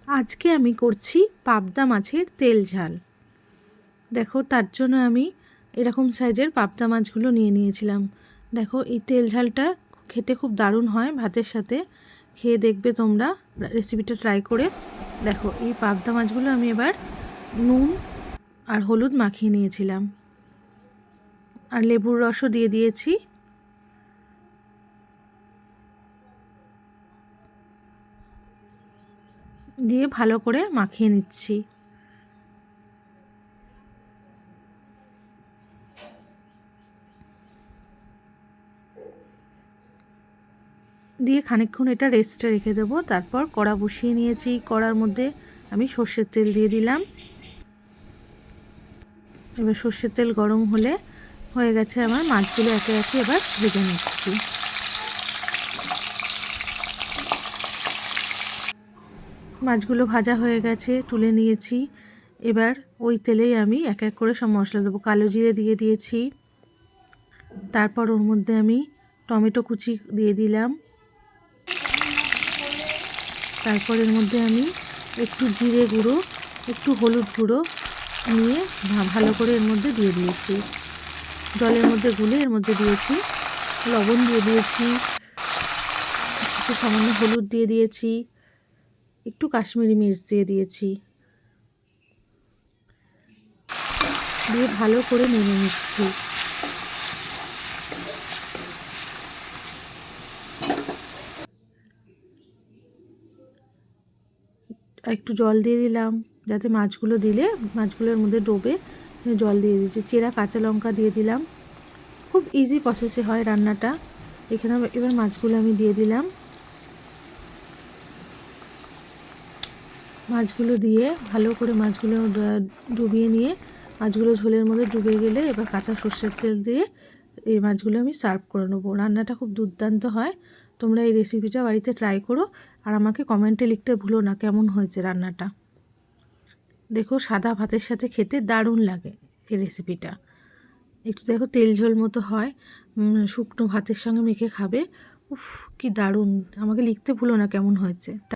আজকে আমি করছি পাবদা মাছের তেল ঝাল। দেখো, তার জন্য আমি এরকম সাইজের পাবদা মাছগুলো নিয়ে নিয়েছিলাম। দেখো, এই তেল ঝালটা খেতে খুব দারুণ হয় ভাতের সাথে। খেয়ে দেখবে তোমরা, রেসিপিটা ট্রাই করে দেখো। এই পাবদা মাছগুলো আমি এবার নুন আর হলুদ মাখিয়ে নিয়েছিলাম, আর লেবুর রসও দিয়ে দিয়েছি। দিয়ে ভালো করে মাখিয়ে নিচ্ছি। দিয়ে খানিকক্ষণ এটা রেস্টে রেখে দেবো। তারপর কড়া বসিয়ে নিয়েছি। কড়ার মধ্যে আমি সর্ষের তেল দিয়ে দিলাম। এবার সর্ষের তেল গরম হয়ে গেছে আমার। মাছগুলো একে একে এবার ভেজে নিচ্ছি। মাছগুলো ভাজা হয়ে গেছে, তুলে নিয়েছি। এবার ওই তেলেই আমি এক এক করে সব মশলা দেবো। কালো জিরে দিয়ে দিয়েছি, তারপর ওর মধ্যে আমি টমেটো কুচি দিয়ে দিলাম। তারপর এর মধ্যে আমি একটু জিরে গুঁড়ো, একটু হলুদ গুঁড়ো নিয়ে ভালো করে এর মধ্যে দিয়ে দিয়েছি। জলের মধ্যে গুলে এর মধ্যে দিয়েছি। লবণ দিয়ে দিয়েছি, একটু সামান্য হলুদ দিয়ে দিয়েছি, একটু কাশ্মীরি মির্চ দিয়ে দিয়েছি। দিয়ে ভালো করে নেড়ে নিচ্ছি। একটু জল দিয়ে দিলাম, যাতে মাছগুলো দিলে মাছগুলোর মধ্যে ডোবে। জল দিয়ে দিয়েছি। চেরা কাঁচা লঙ্কা দিয়ে দিলাম। খুব ইজি প্রসেসে হয় রান্নাটা। এখানে এবার মাছগুলো আমি দিয়ে দিলাম। মাছগুলো দিয়ে ভালো করে মাছগুলো ডুবিয়ে নিয়ে, মাছগুলো ঝোলের মধ্যে ডুবে গেলে এবার কাঁচা সর্ষের তেল দিয়ে এই মাছগুলো আমি সার্ভ করে নেবো। রান্নাটা খুব দুর্দান্ত হয়। তোমরা এই রেসিপিটা বাড়িতে ট্রাই করো, আর আমাকে কমেন্টে লিখতে ভুলো না কেমন হয়েছে রান্নাটা। দেখো, সাদা ভাতের সাথে খেতে দারুণ লাগে এই রেসিপিটা। একটু দেখো, তেল ঝোল মতো হয়। শুকনো ভাতের সঙ্গে মেখে খাবে। উফ, কি দারুণ! আমাকে লিখতে ভুলো না কেমন হয়েছে।